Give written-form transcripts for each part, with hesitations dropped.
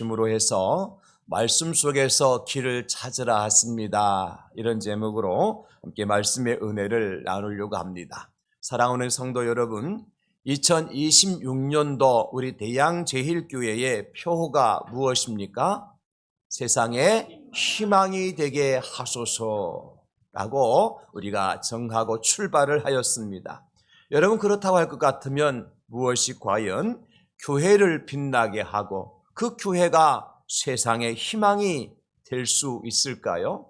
힘으로 해서 말씀 속에서 길을 찾으라 하십니다. 이런 제목으로 함께 말씀의 은혜를 나누려고 합니다. 사랑하는 성도 여러분, 2026년도 우리 대양제일교회의 표가 무엇입니까? 세상에 희망이 되게 하소서라고 우리가 정하고 출발을 하였습니다. 여러분, 그렇다고 할 것 같으면 무엇이 과연 교회를 빛나게 하고 그 교회가 세상의 희망이 될 수 있을까요?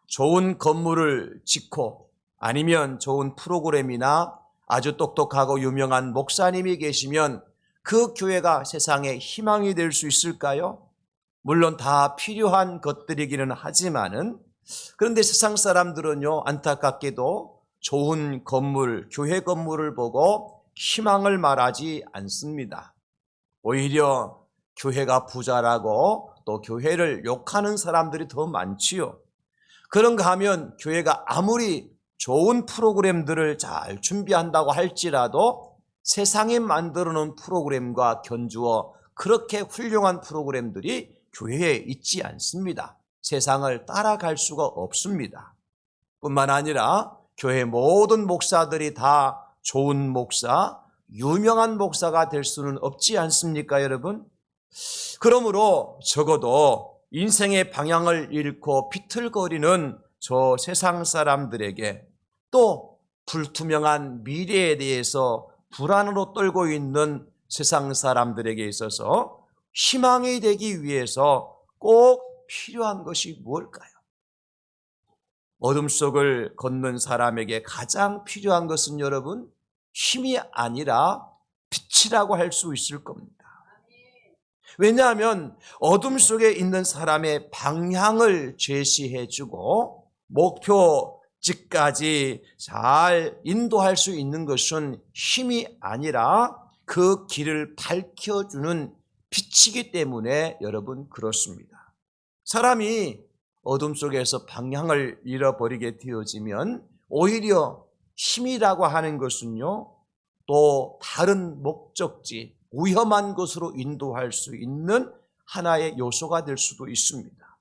좋은 건물을 짓고 아니면 좋은 프로그램이나 아주 똑똑하고 유명한 목사님이 계시면 그 교회가 세상의 희망이 될 수 있을까요? 물론 다 필요한 것들이기는 하지만은, 그런데 세상 사람들은요, 안타깝게도 좋은 건물, 교회 건물을 보고 희망을 말하지 않습니다. 오히려 교회가 부자라고 또 교회를 욕하는 사람들이 더 많지요. 그런가 하면 교회가 아무리 좋은 프로그램들을 잘 준비한다고 할지라도 세상에 만들어 놓은 프로그램과 견주어 그렇게 훌륭한 프로그램들이 교회에 있지 않습니다. 세상을 따라갈 수가 없습니다. 뿐만 아니라 교회 모든 목사들이 다 좋은 목사, 유명한 목사가 될 수는 없지 않습니까, 여러분? 그러므로 적어도 인생의 방향을 잃고 비틀거리는 저 세상 사람들에게, 또 불투명한 미래에 대해서 불안으로 떨고 있는 세상 사람들에게 있어서 희망이 되기 위해서 꼭 필요한 것이 무엇일까요? 어둠 속을 걷는 사람에게 가장 필요한 것은 여러분, 힘이 아니라 빛이라고 할 수 있을 겁니다. 왜냐하면 어둠 속에 있는 사람의 방향을 제시해주고 목표지까지 잘 인도할 수 있는 것은 힘이 아니라 그 길을 밝혀주는 빛이기 때문에 여러분, 그렇습니다. 사람이 어둠 속에서 방향을 잃어버리게 되어지면 오히려 힘이라고 하는 것은요, 또 다른 목적지, 위험한 것으로 인도할 수 있는 하나의 요소가 될 수도 있습니다.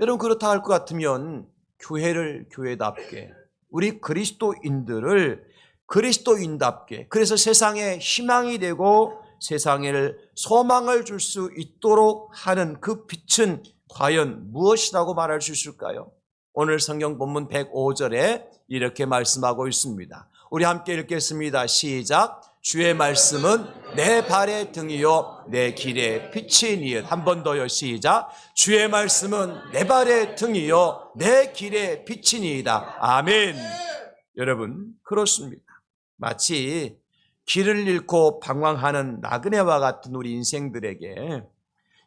여러분, 그렇다 할 것 같으면 교회를 교회답게, 우리 그리스도인들을 그리스도인답게, 그래서 세상에 희망이 되고 세상에 소망을 줄 수 있도록 하는 그 빛은 과연 무엇이라고 말할 수 있을까요? 오늘 성경 본문 105절에 이렇게 말씀하고 있습니다. 우리 함께 읽겠습니다. 시작. 주의 말씀은 내 발의 등이요 내 길의 빛이니이다. 한 번 더요. 시작. 주의 말씀은 내 발의 등이요 내 길의 빛이니이다. 아멘. 여러분, 그렇습니다. 마치 길을 잃고 방황하는 나그네와 같은 우리 인생들에게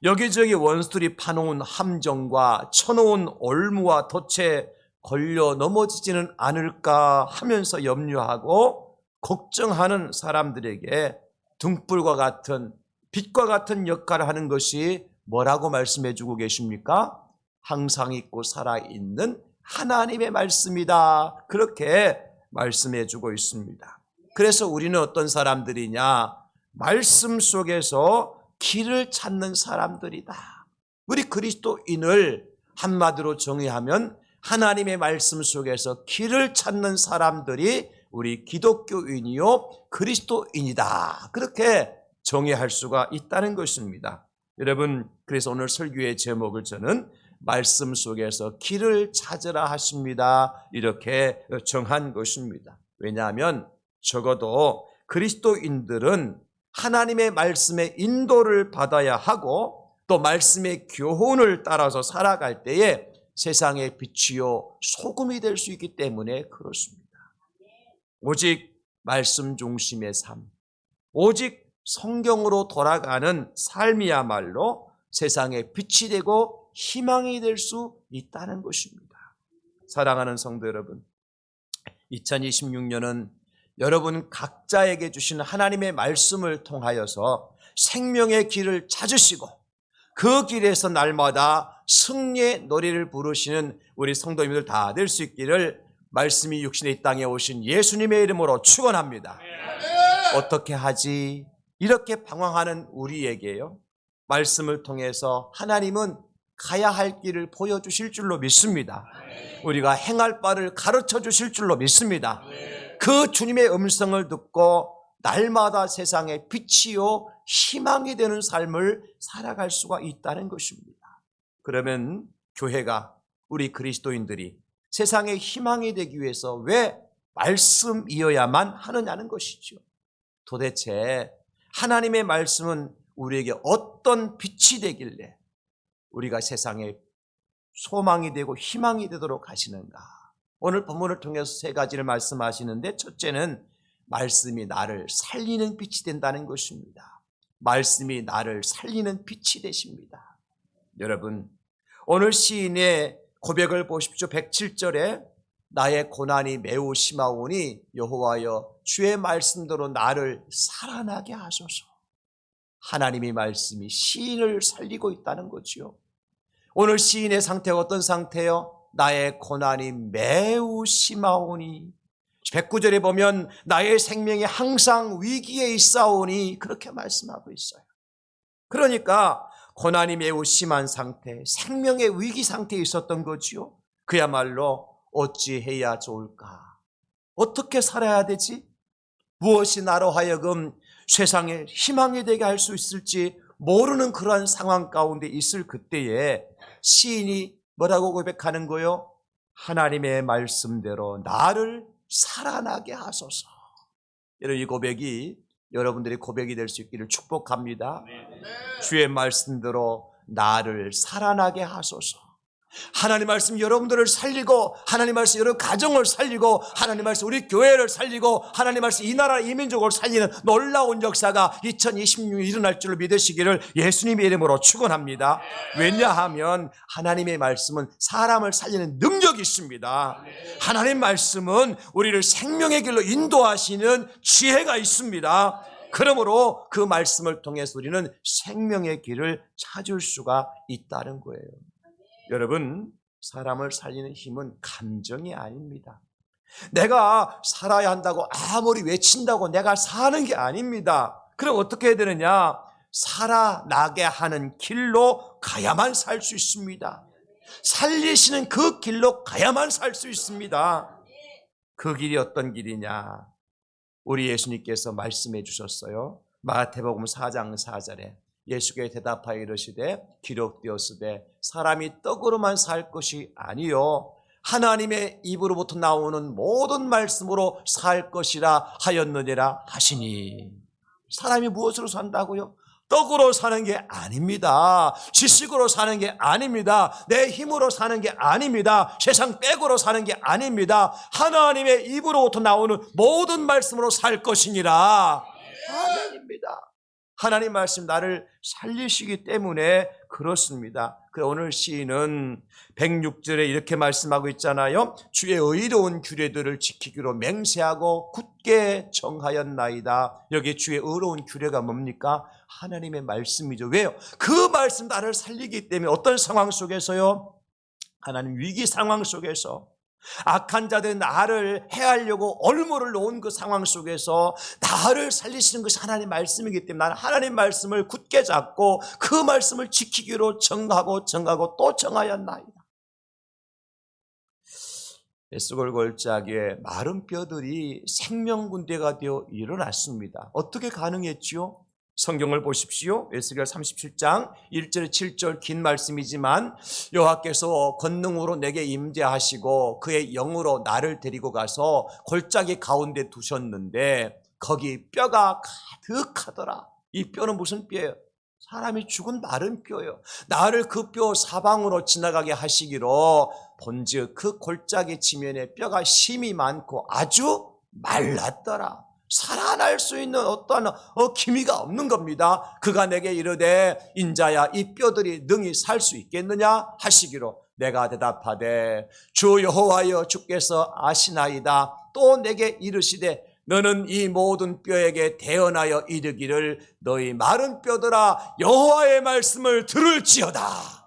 여기저기 원수들이 파놓은 함정과 쳐놓은 올무와 덫에 걸려 넘어지지는 않을까 하면서 염려하고 걱정하는 사람들에게 등불과 같은, 빛과 같은 역할을 하는 것이 뭐라고 말씀해 주고 계십니까? 항상 있고 살아있는 하나님의 말씀이다. 그렇게 말씀해 주고 있습니다. 그래서 우리는 어떤 사람들이냐? 말씀 속에서 길을 찾는 사람들이다. 우리 그리스도인을 한마디로 정의하면 하나님의 말씀 속에서 길을 찾는 사람들이 우리 기독교인이요 그리스도인이다. 그렇게 정의할 수가 있다는 것입니다. 여러분, 그래서 오늘 설교의 제목을 저는 말씀 속에서 길을 찾으라 하십니다. 이렇게 정한 것입니다. 왜냐하면 적어도 그리스도인들은 하나님의 말씀의 인도를 받아야 하고 또 말씀의 교훈을 따라서 살아갈 때에 세상의 빛이요 소금이 될 수 있기 때문에 그렇습니다. 오직 말씀 중심의 삶, 오직 성경으로 돌아가는 삶이야말로 세상의 빛이 되고 희망이 될 수 있다는 것입니다. 사랑하는 성도 여러분, 2026년은 여러분 각자에게 주신 하나님의 말씀을 통하여서 생명의 길을 찾으시고 그 길에서 날마다 승리의 노래를 부르시는 우리 성도님들 다 될 수 있기를 말씀이 육신의 이 땅에 오신 예수님의 이름으로 축원합니다. 어떻게 하지? 이렇게 방황하는 우리에게요, 말씀을 통해서 하나님은 가야 할 길을 보여주실 줄로 믿습니다. 우리가 행할 바를 가르쳐 주실 줄로 믿습니다. 그 주님의 음성을 듣고 날마다 세상에 빛이요 희망이 되는 삶을 살아갈 수가 있다는 것입니다. 그러면 교회가, 우리 그리스도인들이 세상에 희망이 되기 위해서 왜 말씀이어야만 하느냐는 것이죠. 도대체 하나님의 말씀은 우리에게 어떤 빛이 되길래 우리가 세상에 소망이 되고 희망이 되도록 하시는가? 오늘 본문을 통해서 세 가지를 말씀하시는데, 첫째는 말씀이 나를 살리는 빛이 된다는 것입니다. 말씀이 나를 살리는 빛이 되십니다. 여러분, 오늘 시인의 고백을 보십시오. 107절에 나의 고난이 매우 심하오니 여호와여 주의 말씀대로 나를 살아나게 하소서. 하나님의 말씀이 시인을 살리고 있다는 거지요. 오늘 시인의 상태가 어떤 상태요? 나의 고난이 매우 심하오니, 109절에 보면 나의 생명이 항상 위기에 있사오니, 그렇게 말씀하고 있어요. 그러니까 고난이 매우 심한 상태, 생명의 위기 상태에 있었던 거지요. 그야말로 어찌해야 좋을까? 어떻게 살아야 되지? 무엇이 나로 하여금 세상에 희망이 되게 할 수 있을지 모르는 그러한 상황 가운데 있을 그때에 시인이 뭐라고 고백하는 거요? 하나님의 말씀대로 나를 살아나게 하소서. 여러분, 이 고백이 여러분들의 고백이 될 수 있기를 축복합니다. 주의 말씀대로 나를 살아나게 하소서. 하나님 말씀 여러분들을 살리고, 하나님 말씀 여러분 가정을 살리고, 하나님 말씀 우리 교회를 살리고, 하나님 말씀 이 나라 이 민족을 살리는 놀라운 역사가 2026년에 일어날 줄로 믿으시기를 예수님의 이름으로 축원합니다. 왜냐하면 하나님의 말씀은 사람을 살리는 능력이 있습니다. 하나님 말씀은 우리를 생명의 길로 인도하시는 지혜가 있습니다. 그러므로 그 말씀을 통해서 우리는 생명의 길을 찾을 수가 있다는 거예요. 여러분, 사람을 살리는 힘은 감정이 아닙니다. 내가 살아야 한다고 아무리 외친다고 내가 사는 게 아닙니다. 그럼 어떻게 해야 되느냐? 살아나게 하는 길로 가야만 살 수 있습니다. 살리시는 그 길로 가야만 살 수 있습니다. 그 길이 어떤 길이냐? 우리 예수님께서 말씀해 주셨어요. 마태복음 4장 4절에 예수께 대답하여 이르시되 기록되었으되 사람이 떡으로만 살 것이 아니요 하나님의 입으로부터 나오는 모든 말씀으로 살 것이라 하였느니라 하시니. 사람이 무엇으로 산다고요? 떡으로 사는 게 아닙니다. 지식으로 사는 게 아닙니다. 내 힘으로 사는 게 아닙니다. 세상 백으로 사는 게 아닙니다. 하나님의 입으로부터 나오는 모든 말씀으로 살 것이니라. 아멘입니다. 하나님 말씀 나를 살리시기 때문에 그렇습니다. 오늘 시인은 106절에 이렇게 말씀하고 있잖아요. 주의 의로운 규례들을 지키기로 맹세하고 굳게 정하였나이다. 여기 주의 의로운 규례가 뭡니까? 하나님의 말씀이죠. 왜요? 그 말씀 나를 살리기 때문에. 어떤 상황 속에서요? 하나님 위기 상황 속에서, 악한 자들 나를 해하려고 얼물을 놓은 그 상황 속에서 나를 살리시는 것이 하나님의 말씀이기 때문에 나는 하나님 말씀을 굳게 잡고 그 말씀을 지키기로 정하고 또 정하였나이다. 에스골 골짜기에 마른 뼈들이 생명군대가 되어 일어났습니다. 어떻게 가능했지요? 성경을 보십시오. 에스겔 37장 1절 7절 긴 말씀이지만 여호와께서 권능으로 내게 임재하시고 그의 영으로 나를 데리고 가서 골짜기 가운데 두셨는데 거기 뼈가 가득하더라. 이 뼈는 무슨 뼈예요? 사람이 죽은 마른 뼈예요. 나를 그 뼈 사방으로 지나가게 하시기로 본즉 그 골짜기 지면에 뼈가 심이 많고 아주 말랐더라. 살아날 수 있는 어떠한 기미가 없는 겁니다. 그가 내게 이르되 인자야 이 뼈들이 능히 살 수 있겠느냐 하시기로 내가 대답하되 주 여호와여 주께서 아시나이다. 또 내게 이르시되 너는 이 모든 뼈에게 대언하여 이르기를 너희 마른 뼈들아 여호와의 말씀을 들을지어다.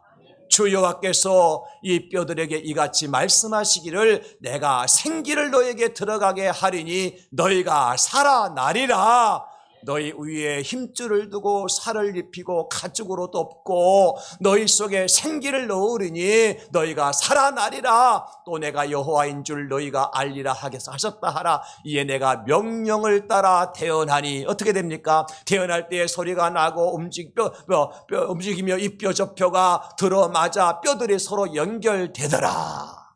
주 여호와께서 이 뼈들에게 이같이 말씀하시기를 내가 생기를 너에게 들어가게 하리니 너희가 살아나리라. 너희 위에 힘줄을 두고 살을 입히고 가죽으로 덮고 너희 속에 생기를 넣으리니 너희가 살아나리라. 또 내가 여호와인 줄 너희가 알리라 하셨다 하라. 이에 내가 명령을 따라 태어나니 어떻게 됩니까? 태어날 때에 소리가 나고 움직이며 이 뼈 저 뼈가 들어맞아 뼈들이 서로 연결되더라.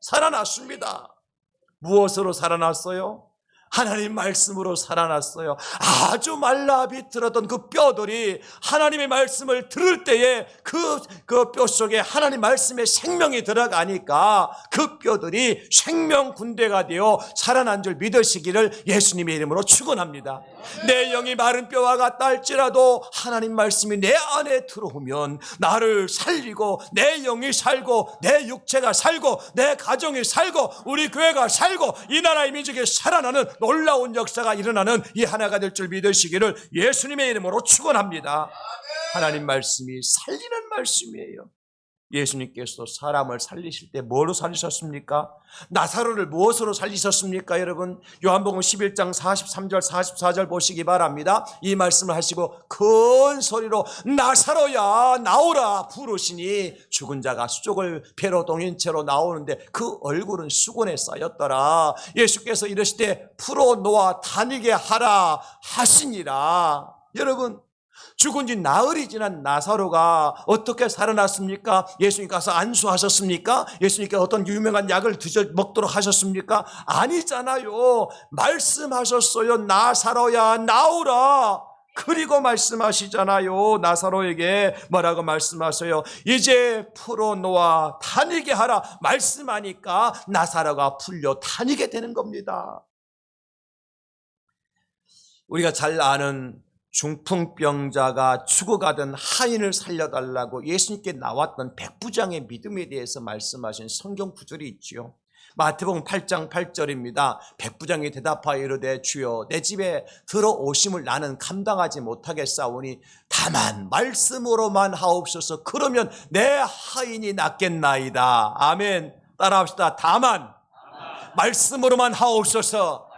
살아났습니다. 무엇으로 살아났어요? 하나님 말씀으로 살아났어요. 아주 말라 비틀었던 그 뼈들이 하나님의 말씀을 들을 때에 그 뼈 속에 하나님 말씀의 생명이 들어가니까 그 뼈들이 생명 군대가 되어 살아난 줄 믿으시기를 예수님의 이름으로 축원합니다. 내 영이 마른 뼈와 같다 할지라도 하나님 말씀이 내 안에 들어오면 나를 살리고 내 영이 살고 내 육체가 살고 내 가정이 살고 우리 교회가 살고 이 나라의 민족이 살아나는 놀라운 역사가 일어나는 이 하나가 될 줄 믿으시기를 예수님의 이름으로 축원합니다. 하나님 말씀이 살리는 말씀이에요. 예수님께서 사람을 살리실 때 뭐로 살리셨습니까? 나사로를 무엇으로 살리셨습니까? 여러분 요한복음 11장 43절 44절 보시기 바랍니다. 이 말씀을 하시고 큰 소리로 나사로야 나오라 부르시니 죽은 자가 수족을 배로 동인 채로 나오는데 그 얼굴은 수건에 쌓였더라. 예수께서 이르시되 풀어놓아 다니게 하라 하시니라. 여러분 죽은 지 나흘이 지난 나사로가 어떻게 살아났습니까? 예수님 가서 안수하셨습니까? 예수님께 어떤 유명한 약을 먹도록 하셨습니까? 아니잖아요. 말씀하셨어요. 나사로야 나오라. 그리고 말씀하시잖아요. 나사로에게 뭐라고 말씀하세요? 이제 풀어놓아 다니게 하라. 말씀하니까 나사로가 풀려 다니게 되는 겁니다. 우리가 잘 아는 중풍병자가 죽어가던 하인을 살려달라고 예수님께 나왔던 백부장의 믿음에 대해서 말씀하신 성경 구절이 있지요. 마태복음 8장 8절입니다. 백부장이 대답하여 이르되 주여 내 집에 들어오심을 나는 감당하지 못하겠사오니 다만 말씀으로만 하옵소서. 그러면 내 하인이 낫겠나이다. 아멘. 따라합시다. 다만 말씀으로만 하옵소서.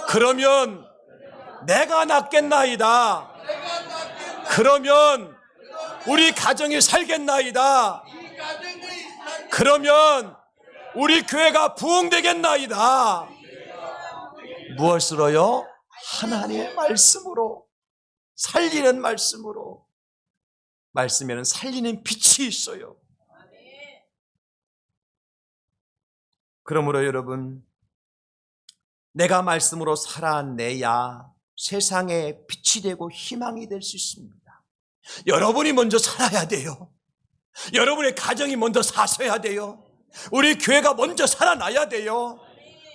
그러면 내가 낫겠나이다. 그러면 우리 가정이 살겠나이다. 그러면 우리 교회가 부흥되겠나이다. 무엇으로요? 하나님의 말씀으로. 살리는 말씀으로. 말씀에는 살리는 빛이 있어요. 그러므로 여러분 내가 말씀으로 살아내야 세상에 빛이 되고 희망이 될 수 있습니다. 여러분이 먼저 살아야 돼요. 여러분의 가정이 먼저 사셔야 돼요. 우리 교회가 먼저 살아나야 돼요.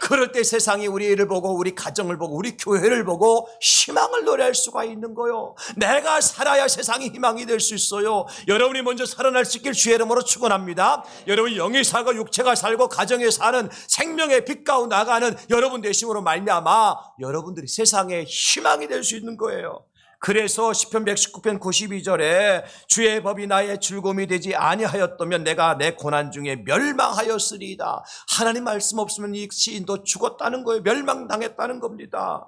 그럴 때 세상이 우리를 보고 우리 가정을 보고 우리 교회를 보고 희망을 노래할 수가 있는 거요. 내가 살아야 세상이 희망이 될 수 있어요. 여러분이 먼저 살아날 수 있길 주의 이름으로 축원합니다. 여러분이 영이 살고 육체가 살고 가정에 사는 생명의 빛 가운데 나가는 여러분 되심으로 말미암아 여러분들이 세상에 희망이 될 수 있는 거예요. 그래서 시편 119편 92절에 주의 법이 나의 즐거움이 되지 아니하였다면 내가 내 고난 중에 멸망하였으리이다. 하나님 말씀 없으면 이 시인도 죽었다는 거예요. 멸망당했다는 겁니다.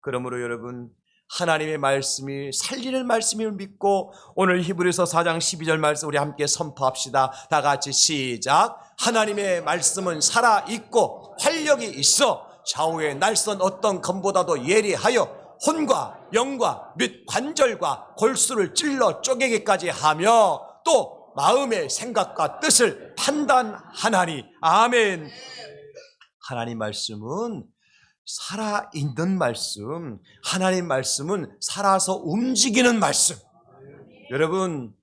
그러므로 여러분 하나님의 말씀이 살리는 말씀을 믿고 오늘 히브리서 4장 12절 말씀 우리 함께 선포합시다. 다 같이 시작. 하나님의 말씀은 살아있고 활력이 있어 좌우의 날선 어떤 검보다도 예리하여 혼과 영과 및 관절과 골수를 찔러 쪼개기까지 하며 또 마음의 생각과 뜻을 판단하나니. 아멘. 하나님 말씀은 살아있는 말씀. 하나님 말씀은 살아서 움직이는 말씀. 여러분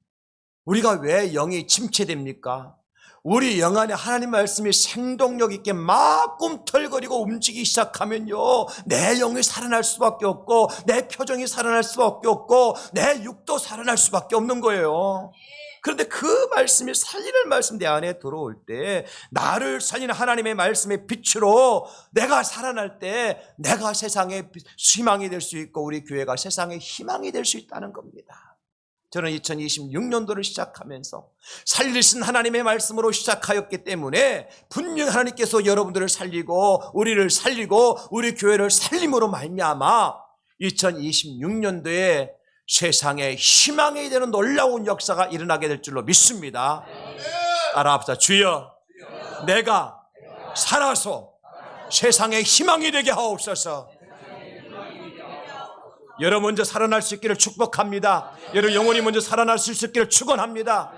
우리가 왜 영이 침체됩니까? 우리 영 안에 하나님 말씀이 생동력 있게 막 꿈틀거리고 움직이기 시작하면요 내 영이 살아날 수밖에 없고 내 표정이 살아날 수밖에 없고 내 육도 살아날 수밖에 없는 거예요. 그런데 그 말씀이 살리는 말씀 내 안에 들어올 때 나를 살리는 하나님의 말씀의 빛으로 내가 살아날 때 내가 세상의 희망이 될 수 있고 우리 교회가 세상의 희망이 될 수 있다는 겁니다. 저는 2026년도를 시작하면서 살리신 하나님의 말씀으로 시작하였기 때문에 분명히 하나님께서 여러분들을 살리고 우리를 살리고 우리 교회를 살림으로 말미암아 2026년도에 세상에 희망이 되는 놀라운 역사가 일어나게 될 줄로 믿습니다. 따라합시다. 주여, 내가 살아서 세상에 희망이 되게 하옵소서. 여러분 먼저 살아날 수 있기를 축복합니다. 여러분 영혼이 먼저 살아날 수 있기를 축원합니다.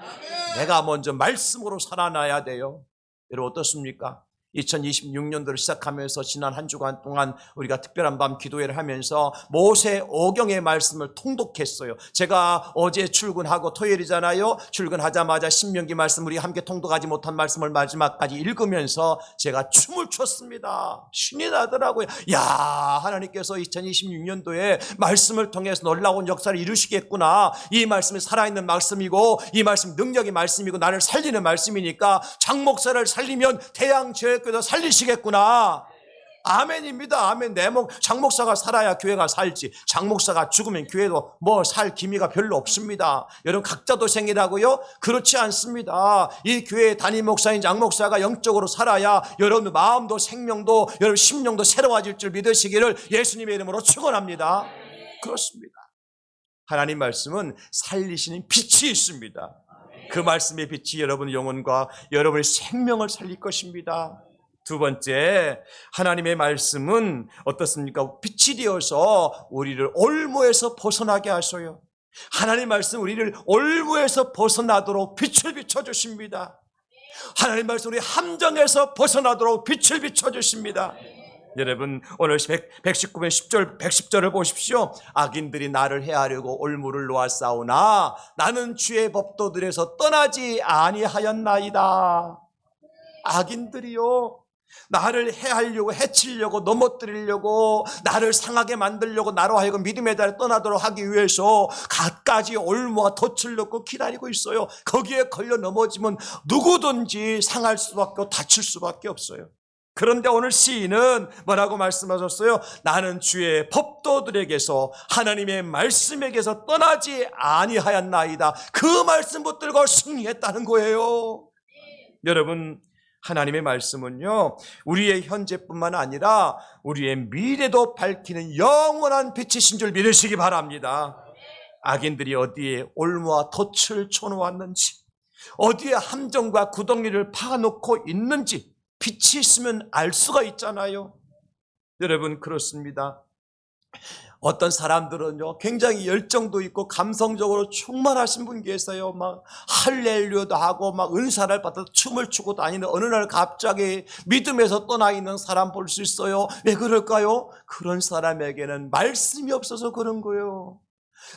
내가 먼저 말씀으로 살아나야 돼요. 여러분 어떻습니까? 2026년도를 시작하면서 지난 한 주간 동안 우리가 특별한 밤 기도회를 하면서 모세 오경의 말씀을 통독했어요. 제가 어제 출근하고 토요일이잖아요. 출근하자마자 신명기 말씀 우리 함께 통독하지 못한 말씀을 마지막까지 읽으면서 제가 춤을 췄습니다. 신이 나더라고요. 야, 하나님께서 2026년도에 말씀을 통해서 놀라운 역사를 이루시겠구나. 이 말씀이 살아있는 말씀이고 이 말씀 능력의 말씀이고 나를 살리는 말씀이니까 장 목사를 살리면 태양제일교회도 살리시겠구나. 아멘입니다. 아멘. 장 목사가 살아야 교회가 살지, 장 목사가 죽으면 교회도 뭐 살 기미가 별로 없습니다. 여러분 각자 도생이라고요? 그렇지 않습니다. 이 교회의 담임 목사인 장 목사가 영적으로 살아야 여러분 마음도 생명도 여러분 심령도 새로워질 줄 믿으시기를 예수님의 이름으로 축원합니다. 그렇습니다. 하나님 말씀은 살리시는 빛이 있습니다. 그 말씀의 빛이 여러분의 영혼과 여러분의 생명을 살릴 것입니다. 두 번째, 하나님의 말씀은 어떻습니까? 빛이 되어서 우리를 올무에서 벗어나게 하셔요. 하나님의 말씀 우리를 올무에서 벗어나도록 빛을 비춰주십니다. 하나님의 말씀 우리 함정에서 벗어나도록 빛을 비춰주십니다. 여러분 오늘 119편 10절 110절을 보십시오. 악인들이 나를 해하려고 올무를 놓았사오나 나는 주의 법도들에서 떠나지 아니하였나이다. 악인들이요, 나를 해하려고 해치려고 넘어뜨리려고 나를 상하게 만들려고 나로 하여금 믿음의 달에 떠나도록 하기 위해서 갖가지 올무와 덫을 놓고 기다리고 있어요. 거기에 걸려 넘어지면 누구든지 상할 수밖에 없고 다칠 수밖에 없어요. 그런데 오늘 시인은 뭐라고 말씀하셨어요? 나는 주의 법도들에게서 하나님의 말씀에게서 떠나지 아니하였나이다. 그 말씀 붙들고 승리했다는 거예요. 여러분 하나님의 말씀은요 우리의 현재뿐만 아니라 우리의 미래도 밝히는 영원한 빛이신 줄 믿으시기 바랍니다. 악인들이 어디에 올무와 덫을 쳐놓았는지, 어디에 함정과 구덩이를 파놓고 있는지 빛이 있으면 알 수가 있잖아요. 여러분 그렇습니다. 어떤 사람들은요 굉장히 열정도 있고 감성적으로 충만하신 분 계세요. 막 할렐루야도 하고 막 은사를 받아서 춤을 추고 다니는 어느 날 갑자기 믿음에서 떠나 있는 사람 볼 수 있어요. 왜 그럴까요? 그런 사람에게는 말씀이 없어서 그런 거예요.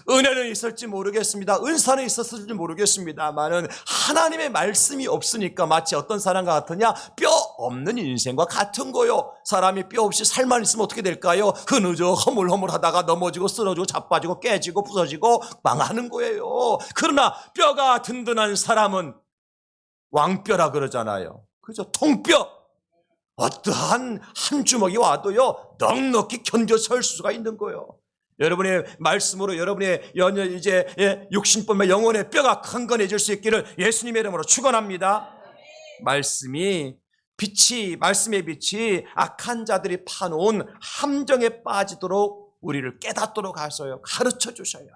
은혜는 있을지 모르겠습니다. 은사는 있었을지 모르겠습니다만은 하나님의 말씀이 없으니까 마치 어떤 사람과 같으냐? 뼈 없는 인생과 같은 거요. 사람이 뼈 없이 살만 있으면 어떻게 될까요? 흐느져 허물허물하다가 넘어지고 쓰러지고 자빠지고 깨지고 부서지고 망하는 거예요. 그러나 뼈가 든든한 사람은 왕뼈라 그러잖아요. 그죠? 통뼈. 어떠한 한 주먹이 와도요 넉넉히 견뎌설 수가 있는 거예요. 여러분의 말씀으로 여러분의 이제 육신뿐만 영혼의 뼈가 강건해질 수 있기를 예수님의 이름으로 축원합니다. 말씀의 빛이 악한 자들이 파놓은 함정에 빠지도록 우리를 깨닫도록 하셔요. 가르쳐 주셔요.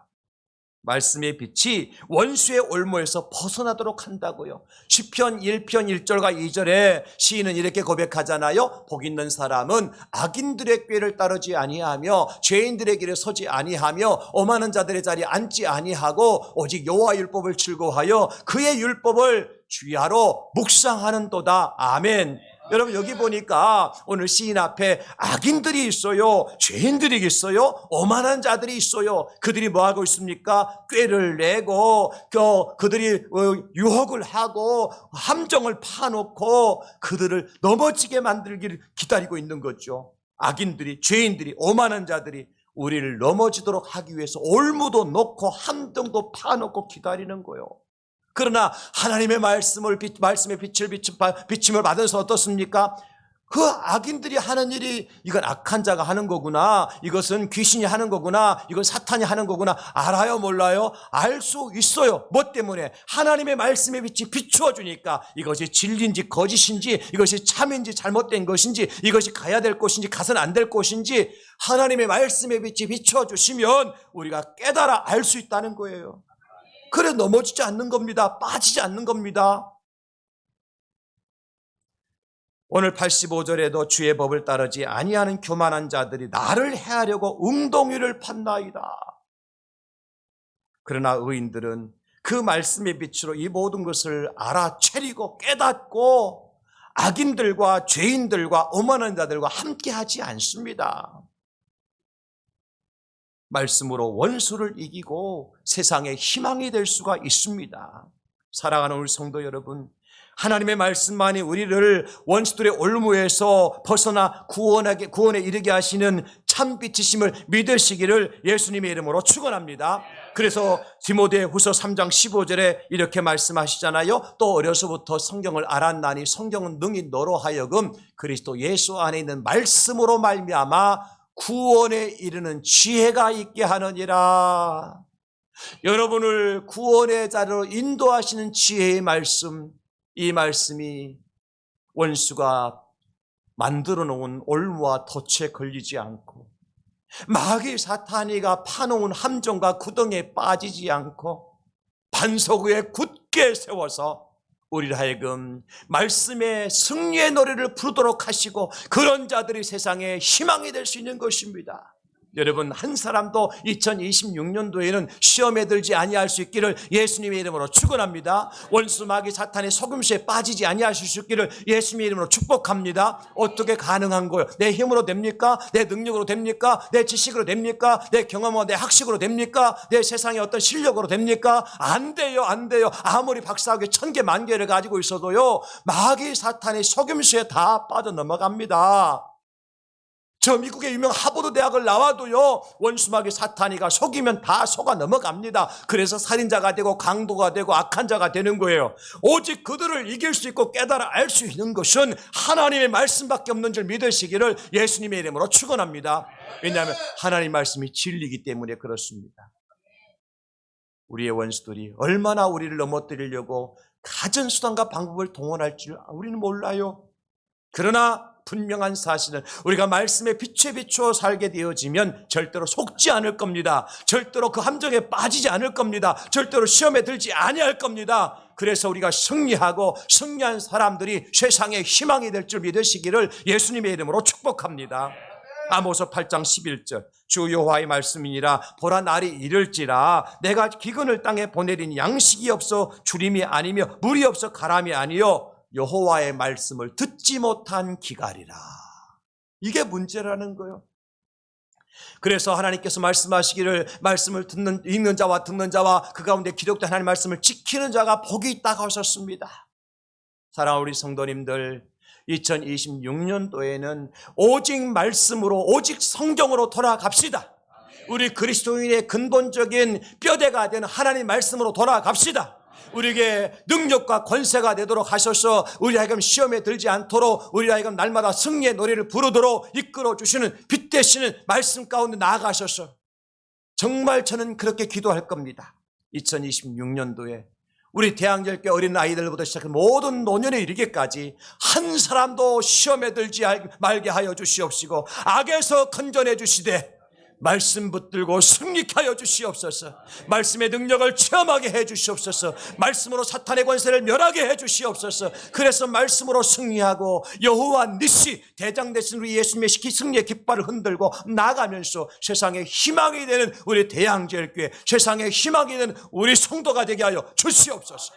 말씀의 빛이 원수의 올무에서 벗어나도록 한다고요. 시편 1편 1절과 2절에 시인은 이렇게 고백하잖아요. 복 있는 사람은 악인들의 꾀를 따르지 아니하며 죄인들의 길에 서지 아니하며 오만한 자들의 자리에 앉지 아니하고 오직 여호와 율법을 즐거워하여 그의 율법을 주야로 묵상하는도다. 아멘. 여러분 여기 보니까 오늘 시인 앞에 악인들이 있어요. 죄인들이 있어요. 오만한 자들이 있어요. 그들이 뭐하고 있습니까? 꾀를 내고 그들이 유혹을 하고 함정을 파놓고 그들을 넘어지게 만들기를 기다리고 있는 거죠. 악인들이, 죄인들이, 오만한 자들이 우리를 넘어지도록 하기 위해서 올무도 놓고 함정도 파놓고 기다리는 거예요. 그러나 하나님의 말씀의 빛을 비침을 받아서 어떻습니까? 그 악인들이 하는 일이 이건 악한 자가 하는 거구나, 이것은 귀신이 하는 거구나, 이건 사탄이 하는 거구나 알아요 몰라요? 알 수 있어요. 뭐 때문에? 하나님의 말씀의 빛이 비추어 주니까 이것이 진리인지 거짓인지, 이것이 참인지 잘못된 것인지, 이것이 가야 될 곳인지 가서는 안 될 곳인지 하나님의 말씀의 빛이 비추어 주시면 우리가 깨달아 알 수 있다는 거예요. 그래 넘어지지 않는 겁니다. 빠지지 않는 겁니다. 오늘 85절에도 주의 법을 따르지 아니하는 교만한 자들이 나를 해하려고 웅덩이를 판나이다. 그러나 의인들은 그 말씀의 빛으로 이 모든 것을 알아채리고 깨닫고 악인들과 죄인들과 오만한 자들과 함께하지 않습니다. 말씀으로 원수를 이기고 세상의 희망이 될 수가 있습니다. 사랑하는 우리 성도 여러분, 하나님의 말씀만이 우리를 원수들의 올무에서 벗어나 구원에 이르게 하시는 참빛이심을 믿으시기를 예수님의 이름으로 축원합니다. 그래서 디모데후서 3장 15절에 이렇게 말씀하시잖아요. 또 어려서부터 성경을 알았나니 성경은 능히 너로 하여금 그리스도 예수 안에 있는 말씀으로 말미암아 구원에 이르는 지혜가 있게 하느니라. 여러분을 구원의 자리로 인도하시는 지혜의 말씀, 이 말씀이 원수가 만들어 놓은 올무와 덫에 걸리지 않고 마귀 사탄이가 파놓은 함정과 구덩이에 빠지지 않고 반석 위에 굳게 세워서 우리를 하여금 말씀의 승리의 노래를 부르도록 하시고 그런 자들이 세상에 희망이 될 수 있는 것입니다. 여러분, 한 사람도 2026년도에는 시험에 들지 아니할 수 있기를 예수님의 이름으로 축원합니다. 원수 마귀 사탄의 속임수에 빠지지 아니할 수 있기를 예수님의 이름으로 축복합니다. 어떻게 가능한 거예요? 내 힘으로 됩니까? 내 능력으로 됩니까? 내 지식으로 됩니까? 내 경험과 내 학식으로 됩니까? 내 세상의 어떤 실력으로 됩니까? 안 돼요, 안 돼요. 아무리 박사학위 1000개 만개를 가지고 있어도요, 마귀 사탄의 속임수에 다 빠져넘어갑니다. 저 미국의 유명한 하버드 대학을 나와도요, 원수마귀 사탄이가 속이면 다 속아 넘어갑니다. 그래서 살인자가 되고 강도가 되고 악한 자가 되는 거예요. 오직 그들을 이길 수 있고 깨달아 알 수 있는 것은 하나님의 말씀밖에 없는 줄 믿으시기를 예수님의 이름으로 축원합니다. 왜냐하면 하나님의 말씀이 진리이기 때문에 그렇습니다. 우리의 원수들이 얼마나 우리를 넘어뜨리려고 갖은 수단과 방법을 동원할 줄 우리는 몰라요. 그러나 분명한 사실은 우리가 말씀의 빛에 비추어 살게 되어지면 절대로 속지 않을 겁니다. 절대로 그 함정에 빠지지 않을 겁니다. 절대로 시험에 들지 아니할 겁니다. 그래서 우리가 승리하고 승리한 사람들이 세상의 희망이 될 줄 믿으시기를 예수님의 이름으로 축복합니다. 아모스 8장 11절 주 여호와의 말씀이니라. 보라 날이 이를지라 내가 기근을 땅에 보내리니 양식이 없어 주림이 아니며 물이 없어 가람이 아니요 여호와의 말씀을 듣지 못한 기갈이라. 이게 문제라는 거예요. 그래서 하나님께서 말씀하시기를 말씀을 읽는 자와 듣는 자와 그 가운데 기록된 하나님의 말씀을 지키는 자가 복이 있다고 하셨습니다. 사랑하는 우리 성도님들, 2026년도에는 오직 말씀으로 오직 성경으로 돌아갑시다. 우리 그리스도인의 근본적인 뼈대가 되는 하나님 말씀으로 돌아갑시다. 우리에게 능력과 권세가 되도록 하셔서 우리 하여금 시험에 들지 않도록 우리 하여금 날마다 승리의 노래를 부르도록 이끌어 주시는 빛 되시는 말씀 가운데 나아가셔서 정말 저는 그렇게 기도할 겁니다. 2026년도에 우리 대항절교 어린 아이들부터 시작해 모든 노년에 이르기까지 한 사람도 시험에 들지 말게 하여 주시옵시고 악에서 건져내 주시되 말씀 붙들고 승리케 하여 주시옵소서. 말씀의 능력을 체험하게 해 주시옵소서. 말씀으로 사탄의 권세를 멸하게 해 주시옵소서. 그래서 말씀으로 승리하고 여호와 니시 대장 되신 우리 예수님의 승리의 깃발을 흔들고 나가면서 세상의 희망이 되는 우리 대양제일교회, 세상의 희망이 되는 우리 성도가 되게 하여 주시옵소서.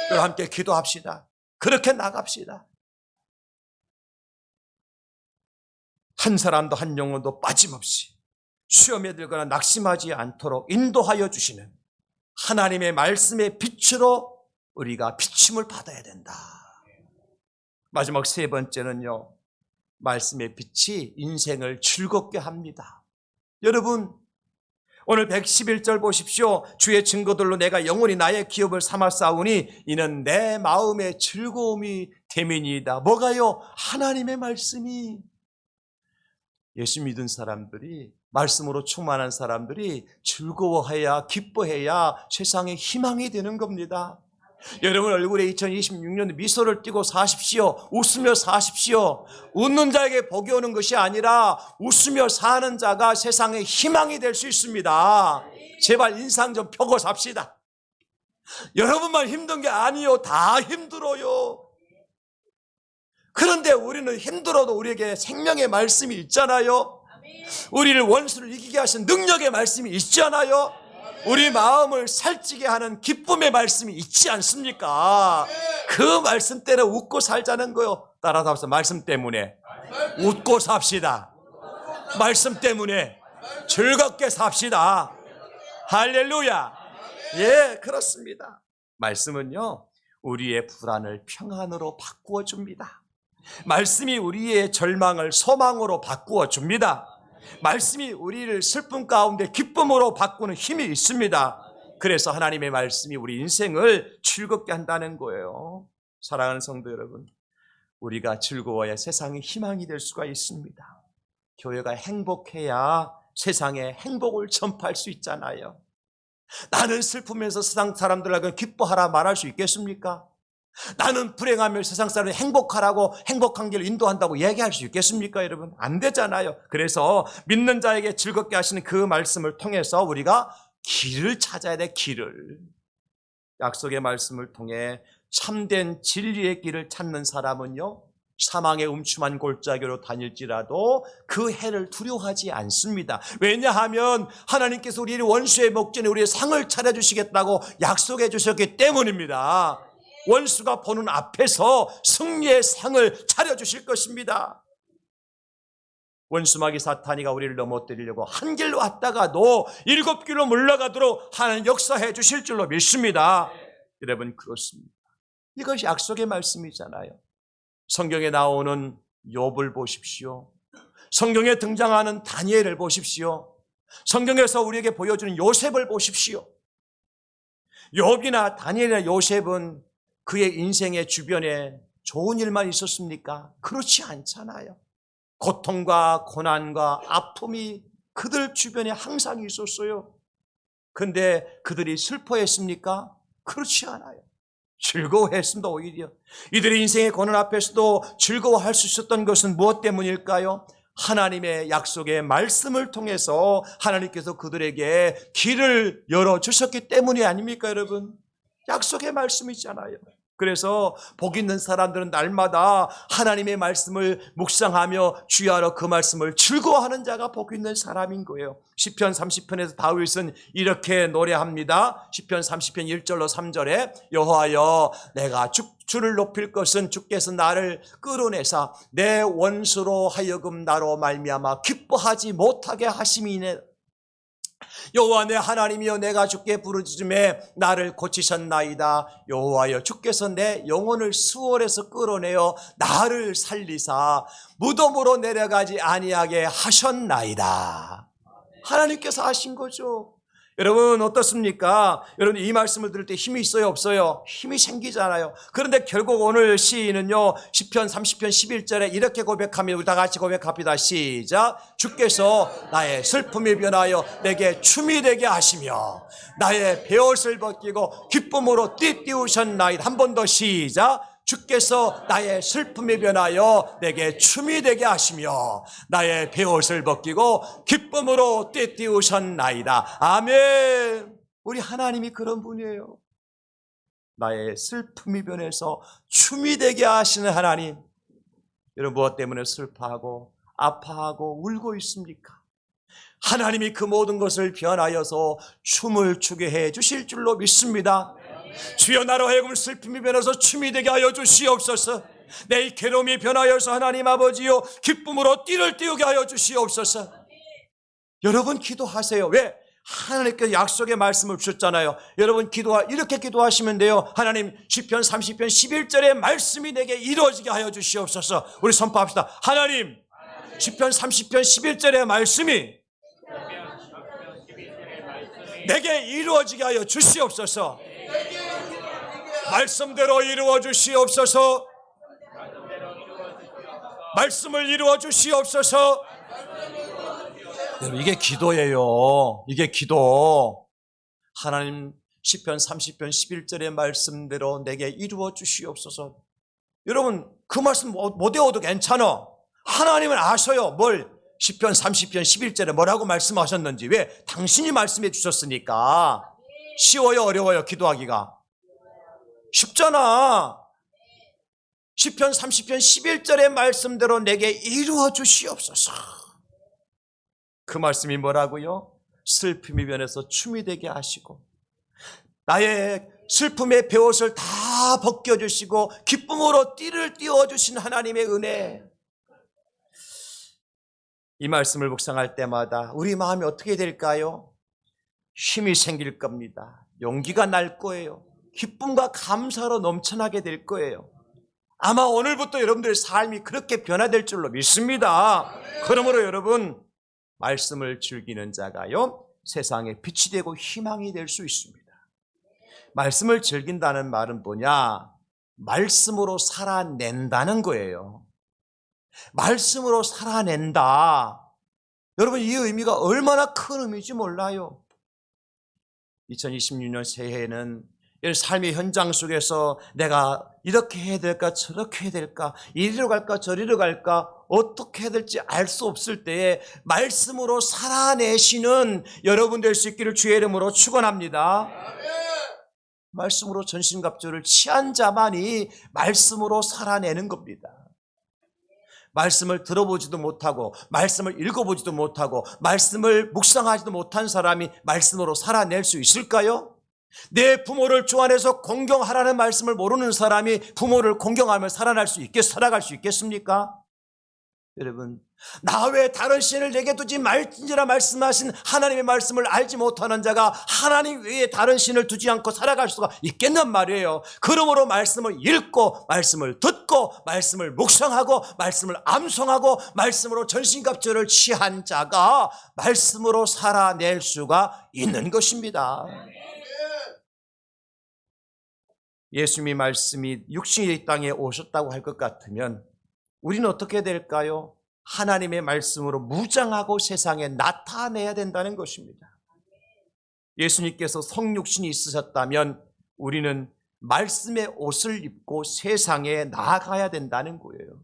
그럼 함께 기도합시다. 그렇게 나갑시다. 한 사람도 한 영혼도 빠짐없이 시험에 들거나 낙심하지 않도록 인도하여 주시는 하나님의 말씀의 빛으로 우리가 비침을 받아야 된다. 마지막 세 번째는요, 말씀의 빛이 인생을 즐겁게 합니다. 여러분, 오늘 111절 보십시오. 주의 증거들로 내가 영원히 나의 기업을 삼아 싸우니 이는 내 마음의 즐거움이 됨이니이다. 뭐가요? 하나님의 말씀이. 예수 믿은 사람들이, 말씀으로 충만한 사람들이 즐거워해야, 기뻐해야 세상에 희망이 되는 겁니다. 여러분 얼굴에 2026년 미소를 띠고 사십시오. 웃으며 사십시오. 웃는 자에게 복이 오는 것이 아니라 웃으며 사는 자가 세상에 희망이 될 수 있습니다. 제발 인상 좀 펴고 삽시다. 여러분만 힘든 게 아니요, 다 힘들어요. 그런데 우리는 힘들어도 우리에게 생명의 말씀이 있잖아요. 우리를 원수를 이기게 하신 능력의 말씀이 있잖아요. 우리 마음을 살찌게 하는 기쁨의 말씀이 있지 않습니까? 그 말씀 때문에 웃고 살자는 거요. 따라서 합시다. 말씀 때문에 웃고 삽시다. 말씀 때문에 즐겁게 삽시다. 할렐루야. 예, 그렇습니다. 말씀은요, 우리의 불안을 평안으로 바꾸어 줍니다. 말씀이 우리의 절망을 소망으로 바꾸어 줍니다. 말씀이 우리를 슬픔 가운데 기쁨으로 바꾸는 힘이 있습니다. 그래서 하나님의 말씀이 우리 인생을 즐겁게 한다는 거예요. 사랑하는 성도 여러분, 우리가 즐거워야 세상에 희망이 될 수가 있습니다. 교회가 행복해야 세상에 행복을 전파할 수 있잖아요. 나는 슬픔에서 세상 사람들에게 기뻐하라 말할 수 있겠습니까? 나는 불행하며 세상 사람이 행복하라고, 행복한 길을 인도한다고 얘기할 수 있겠습니까, 여러분? 안 되잖아요. 그래서 믿는 자에게 즐겁게 하시는 그 말씀을 통해서 우리가 길을 찾아야 돼, 길을. 약속의 말씀을 통해 참된 진리의 길을 찾는 사람은요, 사망의 음침한 골짜기로 다닐지라도 그 해를 두려워하지 않습니다. 왜냐하면 하나님께서 우리의 원수의 목전에 우리의 상을 차려주시겠다고 약속해 주셨기 때문입니다. 원수가 보는 앞에서 승리의 상을 차려주실 것입니다. 원수마귀 사탄이가 우리를 넘어뜨리려고 한 길로 왔다가도 7길로 물러가도록 하나님 역사해 주실 줄로 믿습니다. 여러분, 그렇습니다. 이것이 약속의 말씀이잖아요. 성경에 나오는 욥을 보십시오. 성경에 등장하는 다니엘을 보십시오. 성경에서 우리에게 보여주는 요셉을 보십시오. 욥이나 다니엘이나 요셉은 그의 인생의 주변에 좋은 일만 있었습니까? 그렇지 않잖아요. 고통과 고난과 아픔이 그들 주변에 항상 있었어요. 근데 그들이 슬퍼했습니까? 그렇지 않아요. 즐거워했습니다. 오히려 이들의 인생의 고난 앞에서도 즐거워할 수 있었던 것은 무엇 때문일까요? 하나님의 약속의 말씀을 통해서 하나님께서 그들에게 길을 열어주셨기 때문이 아닙니까, 여러분? 약속의 말씀이잖아요. 그래서 복 있는 사람들은 날마다 하나님의 말씀을 묵상하며 주야로 그 말씀을 즐거워하는 자가 복 있는 사람인 거예요. 시편 30편에서 다윗은 이렇게 노래합니다. 시편 30편 1절로 3절에 여호와여 내가 주를 높일 것은 주께서 나를 끌어내사 내 원수로 하여금 나로 말미암아 기뻐하지 못하게 하심이네. 여호와 내 하나님이여 내가 주께 부르짖음에 나를 고치셨나이다. 여호와여 주께서 내 영혼을 수월에서 끌어내어 나를 살리사 무덤으로 내려가지 아니하게 하셨나이다. 하나님께서 하신 거죠. 여러분 어떻습니까? 여러분 이 말씀을 들을 때 힘이 있어요, 없어요? 힘이 생기잖아요. 그런데 결국 오늘 시인은요 시편 30편 11절에 이렇게 고백하며 우리 다 같이 고백합니다. 시작. 주께서 나의 슬픔이 변하여 내게 춤이 되게 하시며 나의 베옷을 벗기고 기쁨으로 띠띠우셨나이다. 한 번 더 시작. 주께서 나의 슬픔이 변하여 내게 춤이 되게 하시며 나의 베옷을 벗기고 기쁨으로 띠띠우셨나이다. 아멘. 우리 하나님이 그런 분이에요. 나의 슬픔이 변해서 춤이 되게 하시는 하나님. 여러분 무엇 때문에 슬퍼하고 아파하고 울고 있습니까? 하나님이 그 모든 것을 변하여서 춤을 추게 해 주실 줄로 믿습니다. 주여 나로 하여금 슬픔이 변해서 춤이 되게 하여 주시옵소서. 내 괴로움이 변하여서 하나님 아버지요 기쁨으로 띠를 띄우게 하여 주시옵소서. 여러분 기도하세요. 왜? 하나님께서 약속의 말씀을 주셨잖아요. 여러분 이렇게 기도하시면 돼요. 하나님 시편 30편 11절의 말씀이 내게 이루어지게 하여 주시옵소서. 우리 선포합시다. 하나님 시편 30편 11절의 말씀이 내게 이루어지게 하여 주시옵소서. 말씀대로 이루어 주시옵소서. 말씀을 이루어 주시옵소서. 이게 기도예요. 이게 기도. 하나님 시편 30편 11절의 말씀대로 내게 이루어 주시옵소서. 여러분 그 말씀 못 외워도 괜찮아. 하나님은 아셔요. 뭘 시편 30편 11절에 뭐라고 말씀하셨는지. 왜? 당신이 말씀해 주셨으니까. 쉬워요 어려워요 기도하기가? 쉽잖아. 시편 30편 11절의 말씀대로 내게 이루어 주시옵소서. 그 말씀이 뭐라고요? 슬픔이 변해서 춤이 되게 하시고 나의 슬픔의 베옷을 다 벗겨주시고 기쁨으로 띠를 띄워주신 하나님의 은혜. 이 말씀을 묵상할 때마다 우리 마음이 어떻게 될까요? 힘이 생길 겁니다. 용기가 날 거예요. 기쁨과 감사로 넘쳐나게 될 거예요. 아마 오늘부터 여러분들의 삶이 그렇게 변화될 줄로 믿습니다. 그러므로 여러분 말씀을 즐기는 자가요 세상에 빛이 되고 희망이 될 수 있습니다. 말씀을 즐긴다는 말은 뭐냐? 말씀으로 살아낸다는 거예요. 말씀으로 살아낸다. 여러분 이 의미가 얼마나 큰 의미인지 몰라요. 2026년 새해에는 삶의 현장 속에서 내가 이렇게 해야 될까 저렇게 해야 될까 이리로 갈까 저리로 갈까 어떻게 해야 될지 알 수 없을 때에 말씀으로 살아내시는 여러분 될 수 있기를 주의 이름으로 축원합니다. 말씀으로 전신갑주를 취한 자만이 말씀으로 살아내는 겁니다. 말씀을 들어보지도 못하고 말씀을 읽어보지도 못하고 말씀을 묵상하지도 못한 사람이 말씀으로 살아낼 수 있을까요? 내 부모를 주 안에서 공경하라는 말씀을 모르는 사람이 부모를 공경하며 살아갈 수 있겠습니까? 여러분, 나 외에 다른 신을 내게 두지 말지니라 말씀하신 하나님의 말씀을 알지 못하는 자가 하나님 외에 다른 신을 두지 않고 살아갈 수가 있겠냔 말이에요. 그러므로 말씀을 읽고 말씀을 듣고 말씀을 묵상하고 말씀을 암송하고 말씀으로 전신갑주를 취한 자가 말씀으로 살아낼 수가 있는 것입니다. 예수님의 말씀이 육신이 이 땅에 오셨다고 할 것 같으면 우리는 어떻게 될까요? 하나님의 말씀으로 무장하고 세상에 나타내야 된다는 것입니다. 예수님께서 성육신이 있으셨다면 우리는 말씀의 옷을 입고 세상에 나아가야 된다는 거예요.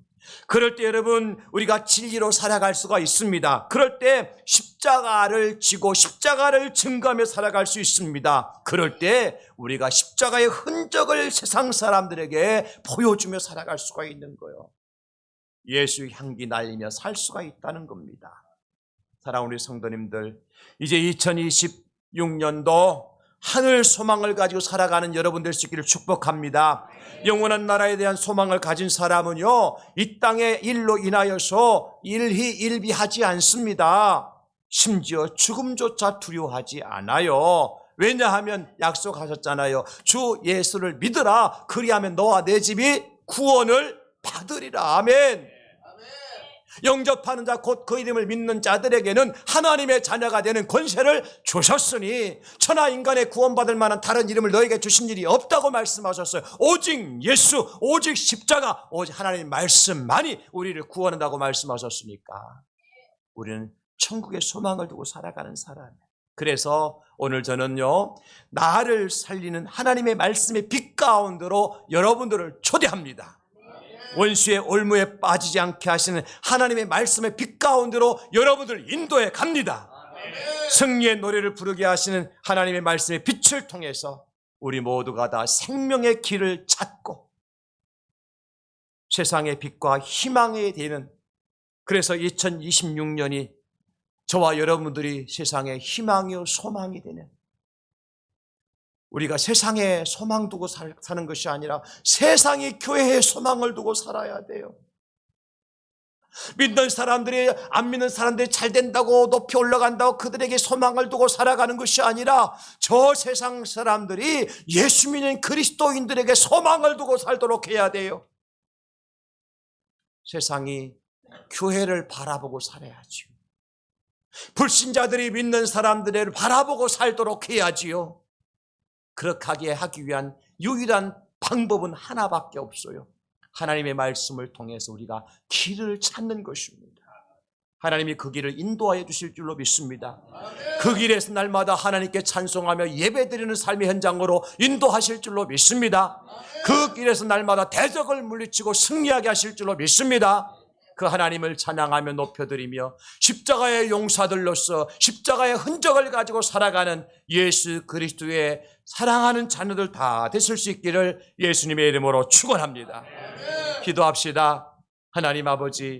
그럴 때 여러분 우리가 진리로 살아갈 수가 있습니다. 그럴 때 십자가를 지고 십자가를 증거하며 살아갈 수 있습니다. 그럴 때 우리가 십자가의 흔적을 세상 사람들에게 보여주며 살아갈 수가 있는 거예요. 예수의 향기 날리며 살 수가 있다는 겁니다. 사랑하는 우리 성도님들, 이제 2026년도 하늘 소망을 가지고 살아가는 여러분 될 수 있기를 축복합니다. 영원한 나라에 대한 소망을 가진 사람은요 이 땅의 일로 인하여서 일희일비하지 않습니다. 심지어 죽음조차 두려워하지 않아요. 왜냐하면 약속하셨잖아요. 주 예수를 믿으라. 그리하면 너와 내 집이 구원을 받으리라. 아멘. 영접하는 자 곧 그 이름을 믿는 자들에게는 하나님의 자녀가 되는 권세를 주셨으니 천하 인간의 구원받을 만한 다른 이름을 너에게 주신 일이 없다고 말씀하셨어요. 오직 예수, 오직 십자가, 오직 하나님의 말씀만이 우리를 구원한다고 말씀하셨으니까 우리는 천국의 소망을 두고 살아가는 사람이에요. 그래서 오늘 저는요 나를 살리는 하나님의 말씀의 빛 가운데로 여러분들을 초대합니다. 원수의 올무에 빠지지 않게 하시는 하나님의 말씀의 빛 가운데로 여러분들 인도해 갑니다. 승리의 노래를 부르게 하시는 하나님의 말씀의 빛을 통해서 우리 모두가 다 생명의 길을 찾고 세상의 빛과 희망이 되는, 그래서 2026년이 저와 여러분들이 세상의 희망이요 소망이 되는, 우리가 세상에 소망 두고 사는 것이 아니라 세상이 교회에 소망을 두고 살아야 돼요. 믿는 사람들이 안 믿는 사람들이 잘 된다고 높이 올라간다고 그들에게 소망을 두고 살아가는 것이 아니라 저 세상 사람들이 예수 믿는 그리스도인들에게 소망을 두고 살도록 해야 돼요. 세상이 교회를 바라보고 살아야죠. 불신자들이 믿는 사람들을 바라보고 살도록 해야지요. 그렇게 하기 위한 유일한 방법은 하나밖에 없어요. 하나님의 말씀을 통해서 우리가 길을 찾는 것입니다. 하나님이 그 길을 인도하여 주실 줄로 믿습니다. 그 길에서 날마다 하나님께 찬송하며 예배드리는 삶의 현장으로 인도하실 줄로 믿습니다. 그 길에서 날마다 대적을 물리치고 승리하게 하실 줄로 믿습니다. 그 하나님을 찬양하며 높여드리며 십자가의 용사들로서 십자가의 흔적을 가지고 살아가는 예수 그리스도의 사랑하는 자녀들 다 되실 수 있기를 예수님의 이름으로 축원합니다. 기도합시다. 하나님 아버지,